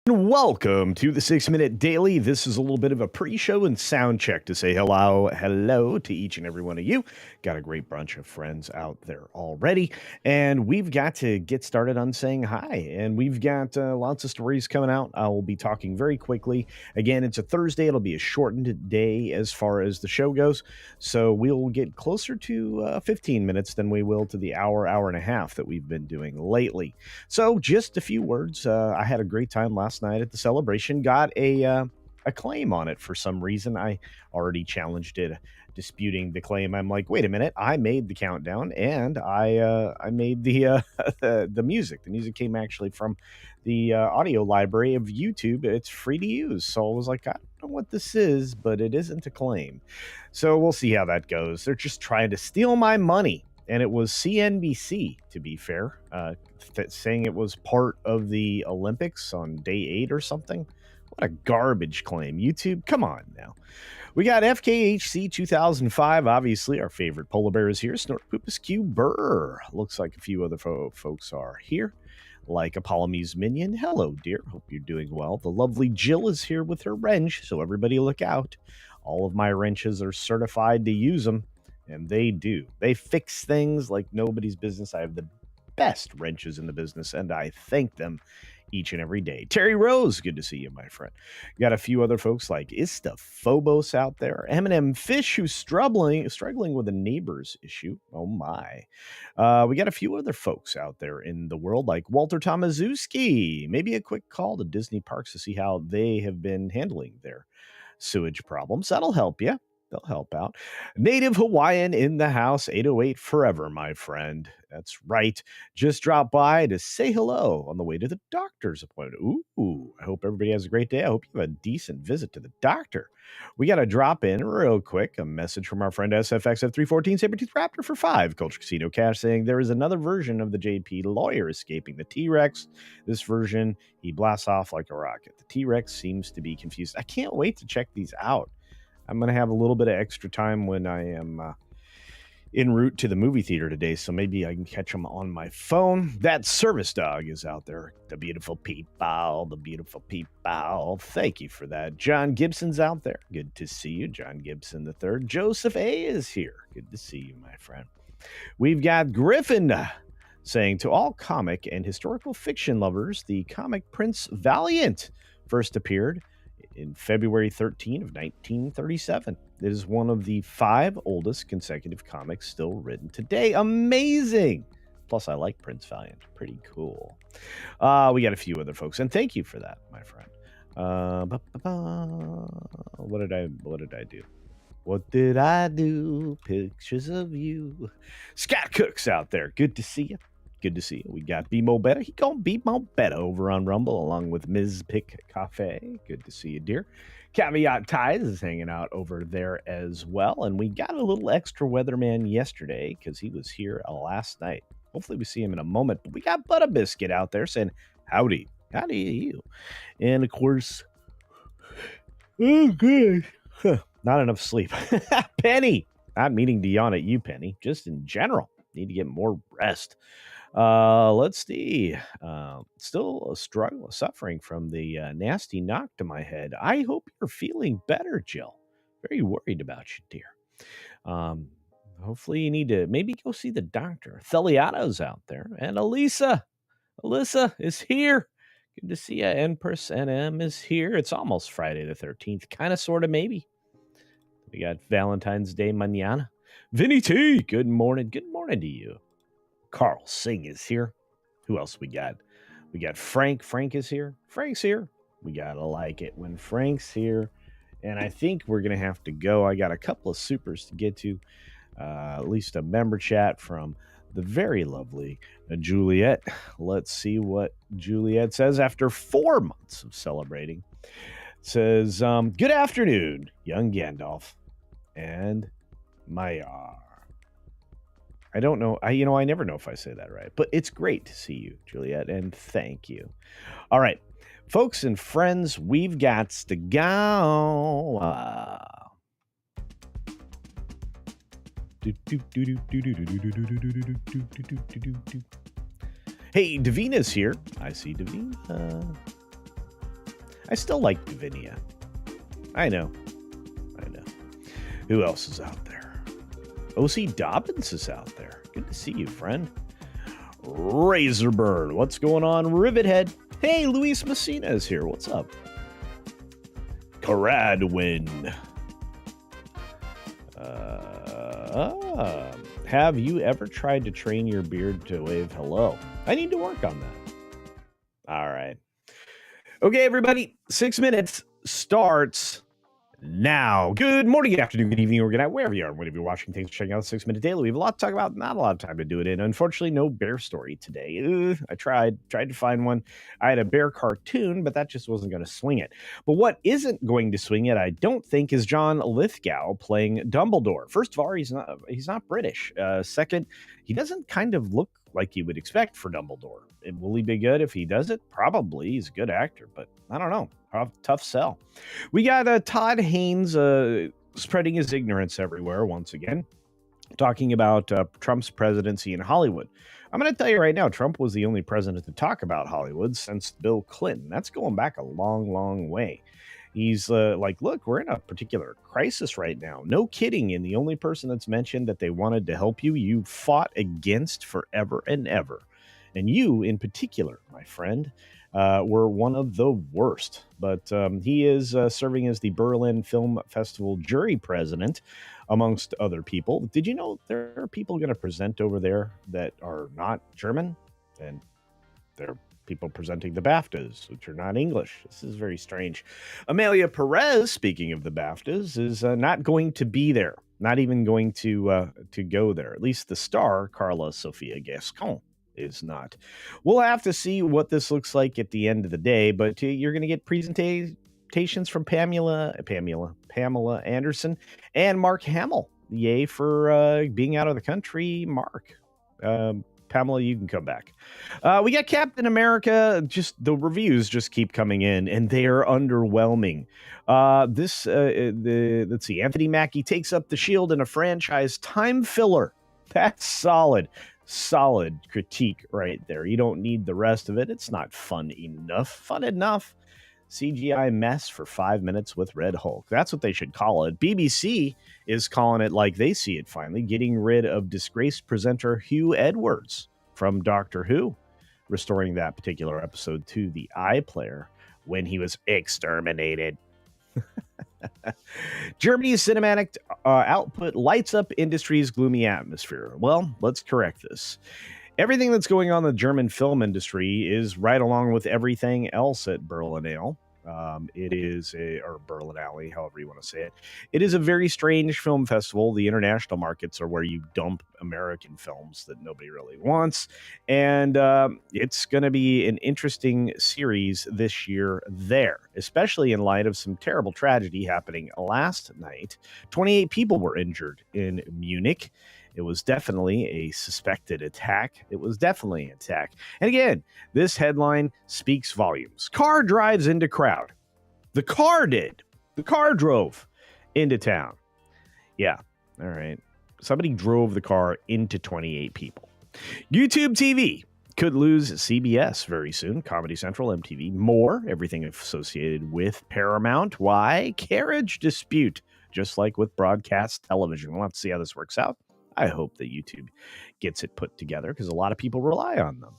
Welcome to the 6-Minute Daily. This is a little bit of a pre-show and sound check to say hello to each and every one of you. Got a great bunch of friends out there already, and we've got to get started on saying hi, and we've got lots of stories coming out. I will be talking very quickly. Again, it's a Thursday. It'll be a shortened day as far as the show goes, so we'll get closer to 15 minutes than we will to the hour and a half that we've been doing lately. So just a few words. I had a great time last night at the celebration. Got a claim on it for some reason. I already challenged it, disputing the claim. I'm like, wait a minute, I made the countdown and I made the the music. The music came actually from the audio library of YouTube. It's free to use. So I was like, I don't know what this is, but it isn't a claim. So we'll see how that goes. They're just trying to steal my money. And it was CNBC, to be fair, saying it was part of the Olympics on day 8 or something. What a garbage claim. YouTube, come on now. We got FKHC 2005, obviously our favorite polar bear is here. Snort Poopus Q Burr. Looks like a few other folks are here. Like a Polymese Minion. Hello, dear. Hope you're doing well. The lovely Jill is here with her wrench, so everybody look out. All of my wrenches are certified to use them. And they do. They fix things like nobody's business. I have the best wrenches in the business, and I thank them each and every day. Terry Rose, good to see you, my friend. Got a few other folks like Ista Phobos out there. Eminem Fish, who's struggling with a neighbor's issue. Oh, my. We got a few other folks out there in the world like Walter Tomaszewski. Maybe a quick call to Disney Parks to see how they have been handling their sewage problems. That'll help you. They'll help out. Native Hawaiian in the house, 808 forever, my friend. That's right. Just dropped by to say hello on the way to the doctor's appointment. Ooh, I hope everybody has a great day. I hope you have a decent visit to the doctor. We got to drop in real quick a message from our friend SFXF314 Sabertooth Raptor for 5. Culture Casino Cash saying there is another version of the JP lawyer escaping the T-Rex. This version, he blasts off like a rocket. The T-Rex seems to be confused. I can't wait to check these out. I'm going to have a little bit of extra time when I am en route to the movie theater today, so maybe I can catch them on my phone. That service dog is out there. The beautiful people, the beautiful people. Thank you for that. John Gibson's out there. Good to see you, John Gibson III. Joseph A. is here. Good to see you, my friend. We've got Griffin saying, to all comic and historical fiction lovers, the comic Prince Valiant first appeared in February 13 of 1937. It is one of the 5 oldest consecutive comics still written today. Amazing! Plus, I like Prince Valiant. Pretty cool. We got a few other folks, and thank you for that, my friend. What did I do? What did I do? Pictures of you. Scott Cook's out there. Good to see you. Good to see you. We got Bimo Betta. He called Bimo Betta over on Rumble along with Ms. Pick Cafe. Good to see you, dear. Caveat Ties is hanging out over there as well. And we got a little extra weatherman yesterday because he was here last night. Hopefully we see him in a moment. But we got Butta Biscuit out there saying, howdy. Howdy you. And of course, oh, good. Not enough sleep. Penny. Not meaning to yawn at you, Penny. Just in general. Need to get more rest. Let's see. Still suffering from the nasty knock to my head. I hope you're feeling better, Jill. Very worried about you, dear. Hopefully you need to maybe go see the doctor. Theliato's out there. And Alyssa is here. Good to see you. Empress NM is here. It's almost Friday the 13th. Kind of, sort of, maybe. We got Valentine's Day mañana. Vinny T, good morning. Good morning to you. Carl Singh is here. Who else we got? We got Frank. Frank is here. Frank's here. We gotta like it when Frank's here. And I think we're gonna have to go. I got a couple of supers to get to. At least a member chat from the very lovely Juliet. Let's see what Juliet says after 4 months of celebrating. It says, good afternoon, young Gandalf and Mayar. I don't know. I never know if I say that right, but it's great to see you, Juliet, and thank you. All right, folks and friends, we've got to go. Hey, Davina's here. I see Davina. I still like Lavinia. I know. Who else is out there? O.C. Dobbins is out there. Good to see you, friend. Razorburn, what's going on? Rivethead. Hey, Luis Messina is here. What's up? Caradwin. Have you ever tried to train your beard to wave hello? I need to work on that. All right. Okay, everybody. 6 minutes starts now. Good morning, good afternoon, good evening, or good night, wherever you are, whenever you're watching. Thanks for checking out the 6 Minute Daily. We have a lot to talk about, not a lot of time to do it in. Unfortunately, no bear story today. I tried to find one. I had a bear cartoon, but that just wasn't going to swing it. But what isn't going to swing it, I don't think, is John Lithgow playing Dumbledore. First of all, he's not British. Second, he doesn't kind of look like you would expect for Dumbledore. And will he be good if he does it? Probably. He's a good actor, but I don't know. Tough sell. We got Todd Haynes spreading his ignorance everywhere once again, talking about Trump's presidency in Hollywood. I'm going to tell you right now, Trump was the only president to talk about Hollywood since Bill Clinton. That's going back a long, long way. He's like, look, we're in a particular crisis right now. No kidding. And the only person that's mentioned that they wanted to help you fought against forever and ever. And you, in particular, my friend, were one of the worst. But he is serving as the Berlin Film Festival jury president, amongst other people. Did you know there are people going to present over there that are not German? And they're people presenting the Baftas, which are not English. This is very strange. Emilia Pérez, speaking of the Baftas, is not going to be there. Not even going to go there. At least the star, Karla, Sofía, Gascón, is not. We'll have to see what this looks like at the end of the day, but you're going to get presentations from Pamela Anderson and Mark Hamill. Yay for being out of the country, Mark. Pamela, you can come back. We got Captain America. Just the reviews just keep coming in, and they are underwhelming. Let's see. Anthony Mackie takes up the Shield in a franchise time filler. That's solid critique right there. You don't need the rest of it. It's not fun enough. CGI mess for 5 minutes with Red Hulk. That's what they should call it. BBC is calling it like they see it finally, getting rid of disgraced presenter Hugh Edwards from Doctor Who, restoring that particular episode to the iPlayer when he was exterminated. Germany's cinematic output lights up industry's gloomy atmosphere. Well, let's correct this. Everything that's going on in the German film industry is right along with everything else at Berlinale. Or Berlinale, however you want to say it. It is a very strange film festival. The international markets are where you dump American films that nobody really wants. And it's going to be an interesting series this year there, especially in light of some terrible tragedy happening last night. 28 people were injured in Munich. It was definitely a suspected attack. And again, this headline speaks volumes. Car drives into crowd. The car did. The car drove into town. Yeah. All right. Somebody drove the car into 28 people. YouTube TV could lose CBS very soon. Comedy Central, MTV, more. Everything associated with Paramount. Why? Carriage Dispute. Just like with broadcast television. We'll have to see how this works out. I hope that YouTube gets it put together because a lot of people rely on them.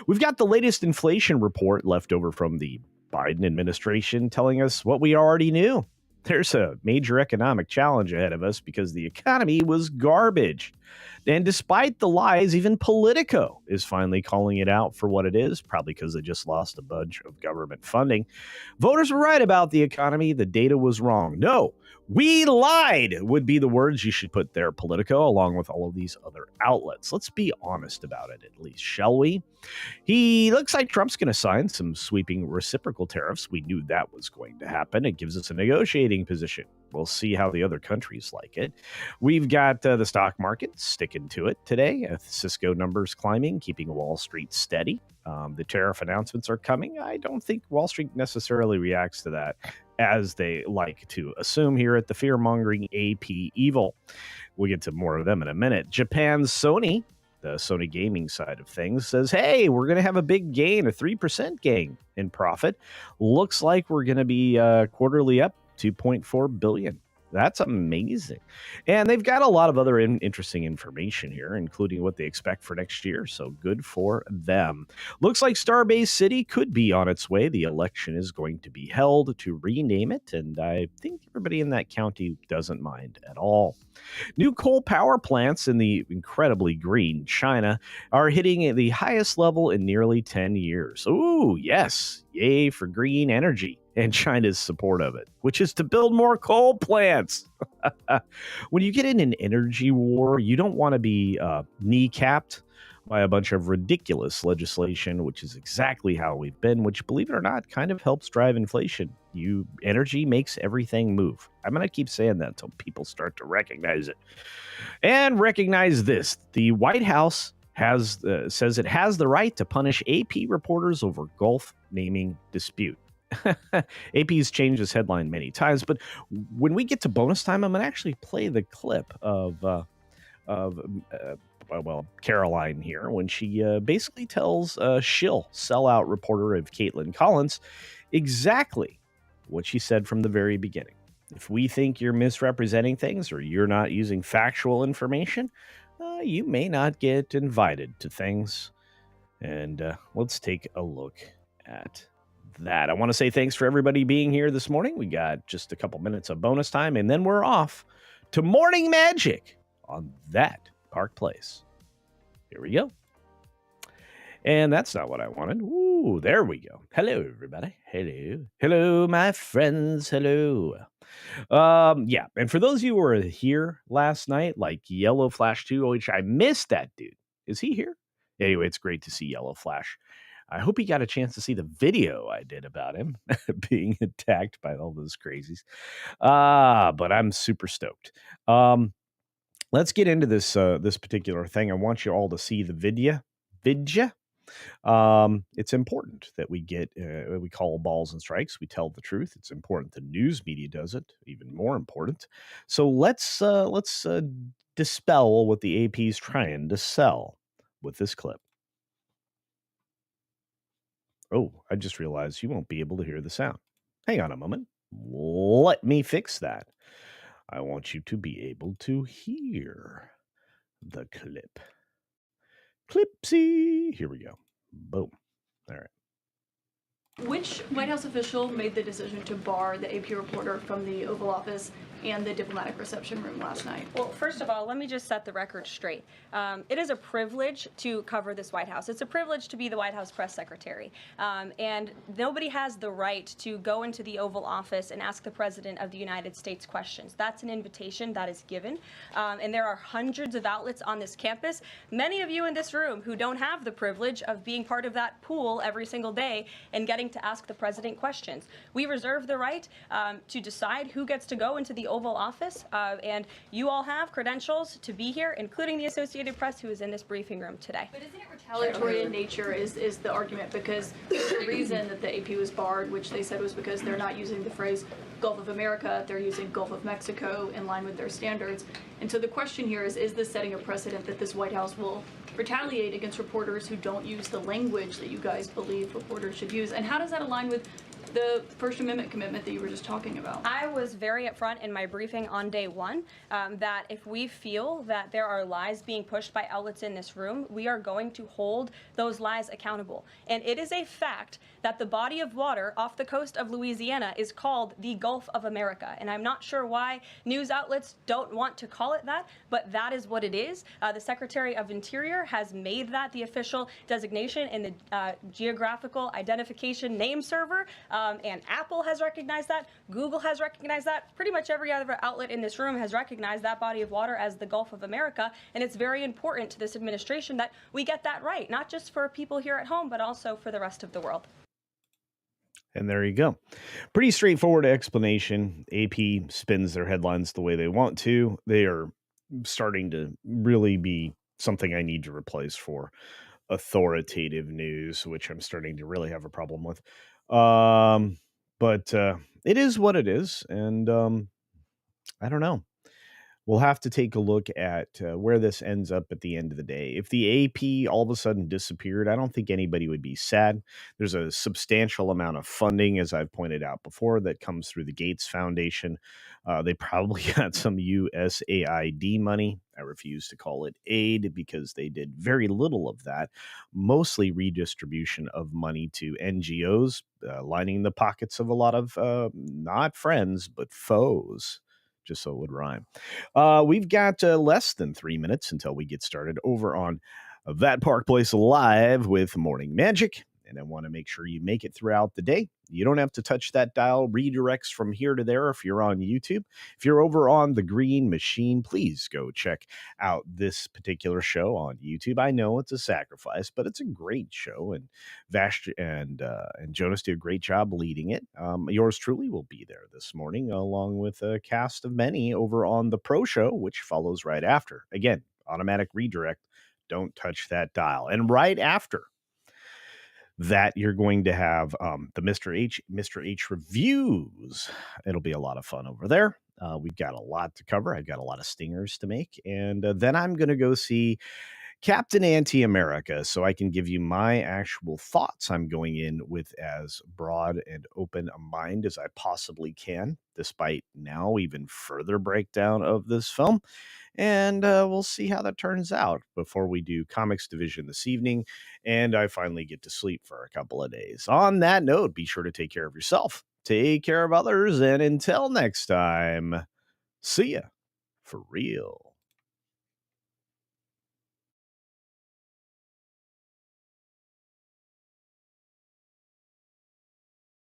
We've got the latest inflation report left over from the Biden administration telling us what we already knew. There's a major economic challenge ahead of us because the economy was garbage. And despite the lies, even Politico is finally calling it out for what it is, probably because they just lost a bunch of government funding. Voters were right about the economy. The data was wrong. No, we lied would be the words you should put there, Politico, along with all of these other outlets. Let's be honest about it, at least, shall we? He looks like Trump's going to sign some sweeping reciprocal tariffs. We knew that was going to happen. It gives us a negotiating position. We'll see how the other countries like it. We've got the stock market sticking to it today. Cisco numbers climbing, keeping Wall Street steady. The tariff announcements are coming. I don't think Wall Street necessarily reacts to that as they like to assume here at the fear-mongering AP Evil. We'll get to more of them in a minute. Japan's Sony, the Sony gaming side of things, says, hey, we're going to have a big gain, a 3% gain in profit. Looks like we're going to be quarterly up 2.4 billion. That's amazing. And they've got a lot of other interesting information here, including what they expect for next year. So good for them. Looks like Starbase City could be on its way. The election is going to be held to rename it, and I think everybody in that county doesn't mind at all. New coal power plants in the incredibly green China are hitting the highest level in nearly 10 years. Ooh, yes. Yay for green energy and China's support of it, which is to build more coal plants. When you get in an energy war, you don't want to be kneecapped by a bunch of ridiculous legislation, which is exactly how we've been, which, believe it or not, kind of helps drive inflation. Energy makes everything move. I'm going to keep saying that until people start to recognize it. And recognize this. The White House says it has the right to punish AP reporters over Gulf naming dispute. AP's changed this headline many times, but when we get to bonus time, I'm going to actually play the clip of Caroline here when she basically tells shill sellout reporter of Caitlin Collins exactly what she said from the very beginning. If we think you're misrepresenting things or you're not using factual information, you may not get invited to things. And let's take a look at that. I want to say thanks for everybody being here this morning. We got just a couple minutes of bonus time, and then we're off to Morning Magic on that Park Place. Here we go. And that's not what I wanted. Ooh, there we go. Hello, everybody. Hello. Hello, my friends. Hello. Yeah, and for those of you who were here last night, like Yellow Flash 2, which I missed that dude. Is he here? Anyway, it's great to see Yellow Flash. I hope he got a chance to see the video I did about him being attacked by all those crazies. But I'm super stoked. Let's get into this particular thing. I want you all to see the vidya. It's important that we get we call balls and strikes. We tell the truth. It's important the news media does it. Even more important. So let's dispel what the AP is trying to sell with this clip. Oh, I just realized you won't be able to hear the sound. Hang on a moment. Let me fix that. I want you to be able to hear the clip. Clipsy. Here we go. Boom. All right. Which White House official made the decision to bar the AP reporter from the Oval Office and the diplomatic reception room last night? Well, first of all, let me just set the record straight. It is a privilege to cover this White House. It's a privilege to be the White House press secretary. And nobody has the right to go into the Oval Office and ask the President of the United States questions. That's an invitation that is given. And there are hundreds of outlets on this campus, many of you in this room who don't have the privilege of being part of that pool every single day and getting to ask the President questions. We reserve the right to decide who gets to go into the Oval Office, and you all have credentials to be here, including the Associated Press, who is in this briefing room today. But isn't it retaliatory in nature is the argument, because the reason that the AP was barred, which they said was because they're not using the phrase Gulf of America, they're using Gulf of Mexico in line with their standards. And so the question here is this setting a precedent that this White House will retaliate against reporters who don't use the language that you guys believe reporters should use? And how does that align with the First Amendment commitment that you were just talking about? I was very upfront in my briefing on day one that if we feel that there are lies being pushed by outlets in this room, we are going to hold those lies accountable. And it is a fact that the body of water off the coast of Louisiana is called the Gulf of America. And I'm not sure why news outlets don't want to call it that, but that is what it is. The Secretary of Interior has made that the official designation in the Geographical Identification Name Server. And Apple has recognized that. Google has recognized that. Pretty much every other outlet in this room has recognized that body of water as the Gulf of America. And it's very important to this administration that we get that right, not just for people here at home, but also for the rest of the world. And there you go. Pretty straightforward explanation. AP spins their headlines the way they want to. They are starting to really be something I need to replace for authoritative news, which I'm starting to really have a problem with. But it is what it is. And I don't know. we'll have to take a look at where this ends up at the end of the day. If the AP all of a sudden disappeared, I don't think anybody would be sad. There's a substantial amount of funding, as I've pointed out before, that comes through the Gates Foundation. They probably got some USAID money. I refuse to call it aid because they did very little of that, mostly redistribution of money to NGOs, lining the pockets of a lot of not friends, but foes, just so it would rhyme. We've got less than 3 minutes until we get started over on That Park Place Live with Morning Magic. And I want to make sure you make it throughout the day. You don't have to touch that dial. Redirects from here to there if you're on YouTube. If you're over on the Green Machine, please go check out this particular show on YouTube. I know it's a sacrifice, but it's a great show, and Vash and Jonas do a great job leading it. Yours truly will be there this morning, along with a cast of many over on the Pro Show, which follows right after. Again, automatic redirect. Don't touch that dial. And right after that, you're going to have the Mr. H reviews. It'll be a lot of fun over there. We've got a lot to cover. I've got a lot of stingers to make. And then I'm going to go see Captain Anti-America so I can give you my actual thoughts. I'm going in with as broad and open a mind as I possibly can, despite now even further breakdown of this film. And we'll see how that turns out before we do Comics Division this evening, and I finally get to sleep for a couple of days. On that note, be sure to take care of yourself, take care of others, and until next time, see ya for real.